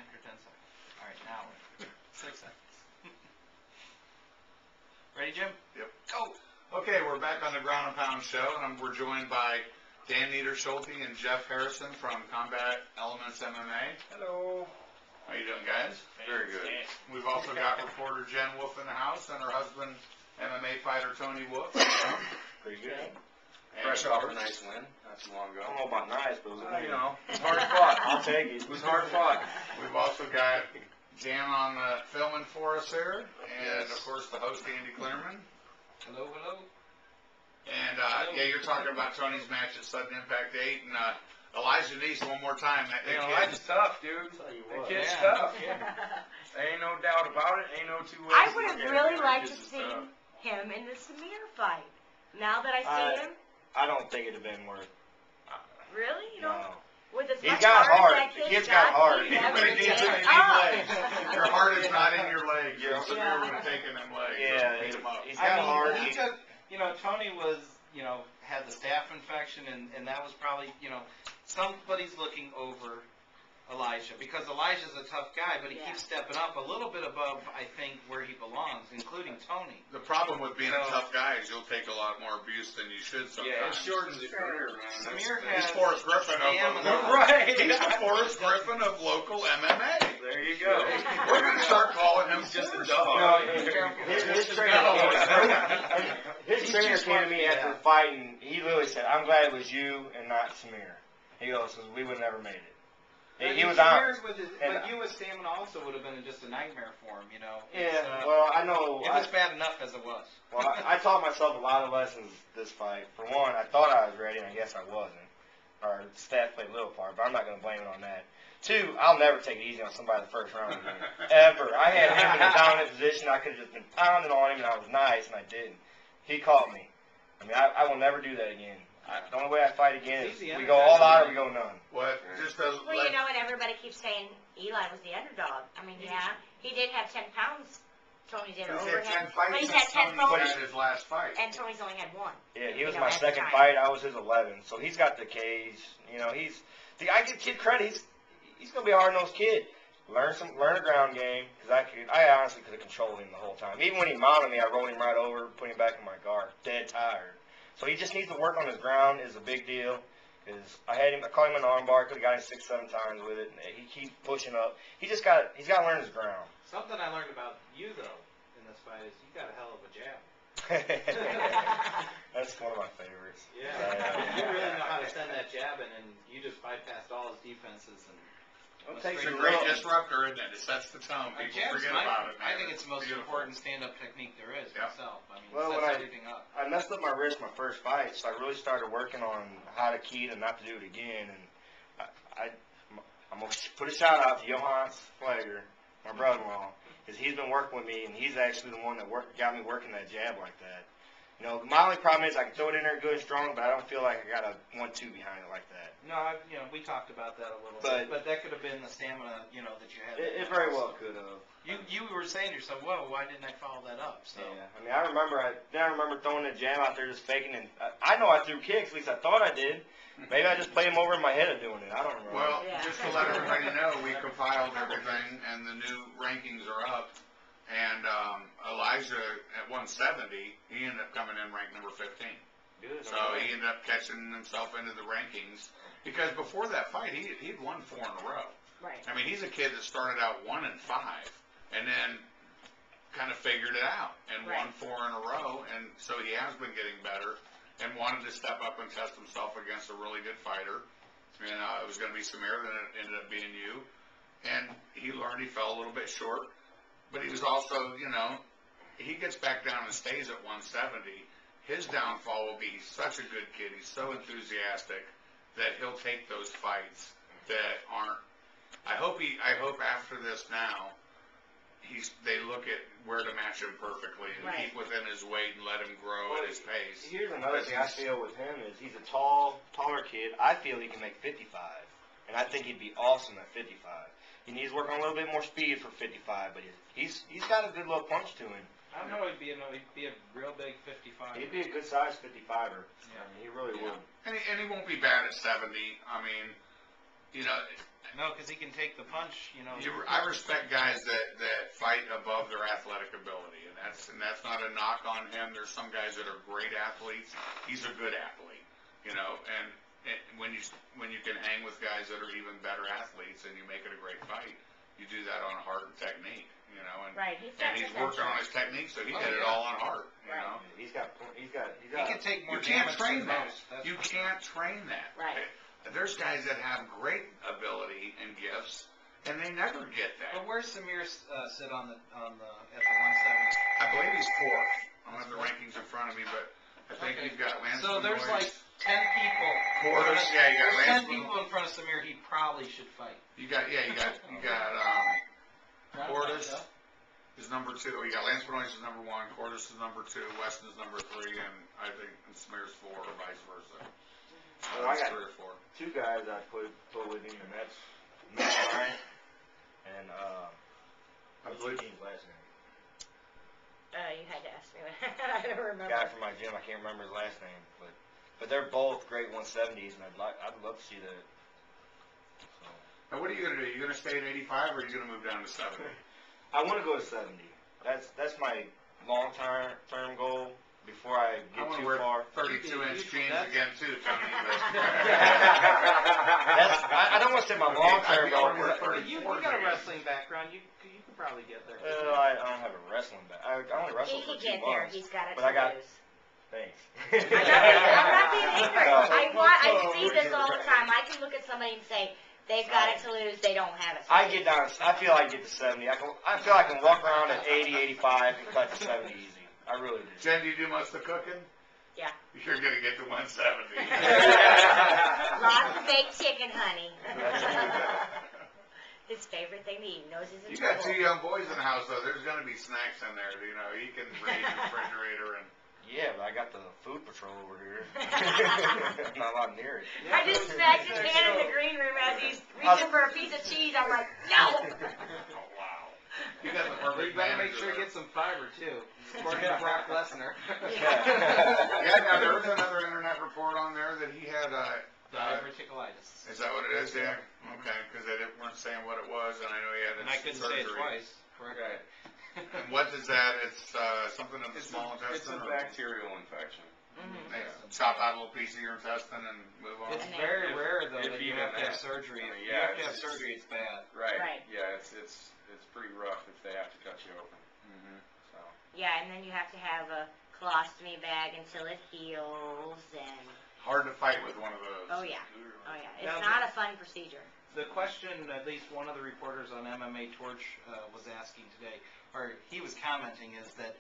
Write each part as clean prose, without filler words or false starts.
after 10 seconds. All right, now 6 seconds. Ready, Jim? Yep. Go. Okay, we're back on the Ground and Pound show, and we're joined by Dan Niederschulte and Jeff Harrison from Combat Elements MMA. Hello. How you doing, guys? Very good. We've also got reporter Jen Wolf in the house, and her husband, MMA fighter Tony Wolf. Pretty good. And Fresh off a nice win not too long ago. I don't know about nice, but it was a win. You know, it was hard fought. I'll take it. It was hard fought. We've also got Dan on the filming for us here, and of course the host Andy Clearman. Hello, hello. And yeah, you're talking about Tony's match at Sudden Impact 8, and Elijah Neese one more time. That Damn, kid- Elijah's tough, dude. That kid's tough. Ain't no doubt about it. Ain't no two ways. I would have really liked to This is see tough. him in the Samir fight. Now that I see him, I don't think it'd have been worth. really, you know, No. with as He's much got heart heart. as that The kid's kid's got heart. he never But it needs gave it up. legs. Your heart is not in your legs. Yeah. Samir would have taken them legs. Yeah, Beat him up. he's got heart. He took, Tony was, had the staph infection, and that was probably, somebody's looking over Elijah, because Elijah's a tough guy, but he keeps stepping up a little bit above, I think, where he belongs, including Tony. The problem with being a tough guy is you'll take a lot more abuse than you should sometimes. Yeah, it shortens your career, man. Samir He's has Forrest Griffin of Right. He's the Forrest Griffin of local MMA. There you go. We're gonna start calling him Just a Forrest. dog. His trainer came to me after the fight, and he literally said, "I'm glad it was you and not Samir." He goes, "Because we would have never made it." He was honest. But you with stamina also would have been just a nightmare for him, Yeah, well, I know. It was bad enough as it was. Well, I taught myself a lot of lessons this fight. For one, I thought I was ready, and I guess I wasn't. Or stats played a little part, but I'm not going to blame it on that. Two, I'll never take it easy on somebody the first round again. Ever. I had him in a dominant position. I could have just been pounding on him, and I was nice, and I didn't. He caught me. I mean, I will never do that again. The only way I fight again is we go all out or we go none. What? Just a Well, you know, and everybody keeps saying Eli was the underdog. I mean, yeah, he did have 10 pounds. Tony did He's over had 10 him. fights But he's since had 10 Tony fights, had his last fight. and Tony's only had 1. Yeah, he was You know, my at the second time. fight. I was his 11. So he's got the cage. I give kid credit. He's gonna be a hard-nosed kid. Learn a ground game, because I honestly could have controlled him the whole time. Even when he mounted me, I rolled him right over, put him back in my guard, dead tired. So he just needs to work on his ground. Is a big deal. Because I caught him in an armbar, could have got him 6-7 times with it. And he keeps pushing up. He's got to learn his ground. Something I learned about you, though, in this fight is you got a hell of a jab. That's one of my favorites. Yeah. You really know how to send that jab in, and you just bypassed all his defenses. It's a great disruptor, isn't it? It sets the tone. People forget about it, man. I think it's the most important stand-up technique there is myself. I mean, it sets everything up. I messed up my wrist my first fight, so I really started working on how to key and not to do it again. And I'm going to put a shout out to Johannes Flagger, my brother-in-law, because he's been working with me, and he's actually the one that got me working that jab like that. My only problem is I can throw it in there good and strong, but I don't feel like I got a 1-2 behind it like that. No, we talked about that a little bit, but that could have been the stamina, that you had. It very well could have. You were saying to yourself, "Whoa, why didn't I follow that up?" So. Yeah, I mean, I remember throwing the jab out there just faking, and I know I threw kicks. At least I thought I did. Maybe I just played them over in my head of doing it. I don't remember. Well, just to let everybody know, we compiled everything, and the new rankings are up. And Elijah at 170, he ended up coming in ranked number 15. Good. So he ended up catching himself into the rankings because before that fight, he'd won 4 in a row. Right. I mean, he's a kid that started out 1-5, and then kind of figured it out and won 4 in a row. And so he has been getting better and wanted to step up and test himself against a really good fighter. And it was going to be Samir, then it ended up being you. And he learned he fell a little bit short. But he was also, he gets back down and stays at 170. His downfall will be he's such a good kid. He's so enthusiastic that he'll take those fights that aren't. I hope after this now, they look at where to match him perfectly and keep within his weight and let him grow at his pace. Here's another thing I feel with him is he's a taller kid. I feel he can make 55, and I think he'd be awesome at 55. He needs to work on a little bit more speed for 55, but he's got a good little punch to him. I don't know. He'd be a real big 55. He'd be a good size 55er. Yeah, I mean, he really would. And he won't be bad at 70. I mean, you know, No, because he can take the punch, you know. I respect guys that fight above their athletic ability, and that's not a knock on him. There's some guys that are great athletes. He's a good athlete, you know, and when you can hang with guys that are even better athletes and you make it a great fight, you do that on heart and technique, you know, and Right, he's working on his technique, so he did it all on heart, you know. He's got. He can take more You can't damage train than that. most. That's You for sure. can't train that. Right. There's guys that have great ability and gifts, and they never get that. But where's Samir sit on the at the 170? I believe he's fourth. I don't have the rankings in front of me, but I think Okay. you've got Lance. So there's Benoist, like 10 people. Quarters, yeah, you got There's Lance. 10 people in front of Samir he probably should fight. You got Cordes is number 2. You got Lance Benoist is number 1. Cordes is number 2. Weston is number 3, and I think Smear's 4, or vice versa. Well, I That's got 3 or 4. 2 guys I put with him, and that's Matt Ryan and I believe his last name. You had to ask me. I don't remember. Guy from my gym, I can't remember his last name, but they're both great 170s, and I'd love to see that. So. Now, what are you gonna do? You gonna stay at 85, or are you gonna move down to 70? I want to go to 70. That's my long-term goal before I get wanna too wear far. 32-inch jeans again too, Tony. I don't want to say my long-term goal. You got a wrestling background. You could probably get there. I don't have a wrestling back. I only wrestled He for can 2 get there. months. He's got it But to I got- lose. Thanks. I'm not being ignorant. I So, see this all the time. I can look at somebody and say, they've got it to lose, they don't have it to I lose. get down. I feel I get to 70. I feel I can walk around at 80, 85, and cut to 70 easy. I really do. Jen, do you do most of the cooking? Yeah. You're gonna get to 170. Lots of baked chicken, honey. That's good. His favorite thing to eat. Knows he's in You got 2 trouble. young boys in the house, though. There's gonna be snacks in there. You know, you can raid the refrigerator and. Yeah, but I got the food patrol over here. I'm not allowed near it. I just smacked his hand in the green room as he's reaching for a piece of cheese. I'm like, no! Oh wow! You got the perfect You better make manager sure you there. get some fiber too. According to Brock Lesnar. Yeah, now there was another internet report on there that he had. Diverticulitis. Is that what it is? Yeah. Okay, because they weren't saying what it was, and I know he had And I couldn't say it surgery. twice. Correct. And what is that? It's something in the small It's a intestine. or- bacterial infection. Mhm. They chop out a little piece of your intestine and move on. It's very rare though if that you even have to have that. surgery. I mean, If yeah, you have to have it's- surgery, it's bad. Right. Right. Yeah, it's pretty rough if they have to cut you open. Mhm. So. Yeah, and then you have to have a colostomy bag until it heals, and Hard to fight with one of those. oh yeah, it's Now, not a fun procedure. The question, at least one of the reporters on MMA Torch was asking today, or he was commenting, is that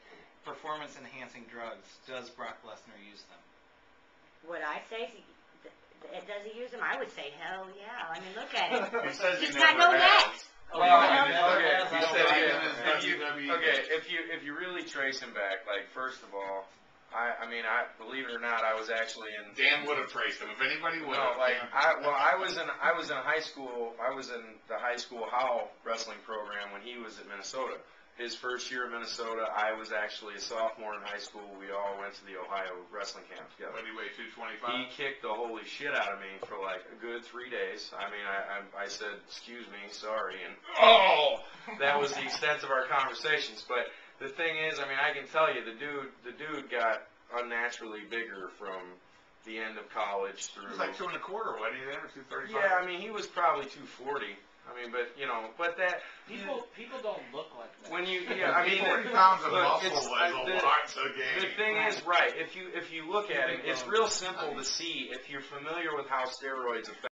performance-enhancing drugs, does Brock Lesnar use them? Would I say, does he use them? I would say, hell yeah. I mean, look at him. He says he He's got never no has. neck. If you really trace him back, like first of all, I mean, believe it or not, I was actually in. Dan would have traced him. If anybody would No, have. like I was in high school. I was in the high school Howell wrestling program when he was at Minnesota. His first year at Minnesota, I was actually a sophomore in high school. We all went to the Ohio wrestling camp together. What do you weigh, 225? He kicked the holy shit out of me for like a good 3 days. I mean, I said, excuse me, sorry, and that was the extent of our conversations. But the thing is, I mean, I can tell you, the dude got unnaturally bigger from the end of college through. He was like 2 1/4, wasn't he then, or 235? Yeah, I mean, he was probably 240. I mean, but you know, that People don't look like that. when you, yeah, I mean, 40 pounds of look, muscle it's- was a lot to gain. the thing is, right? If you look at it, it's real simple to see if you're familiar with how steroids affect.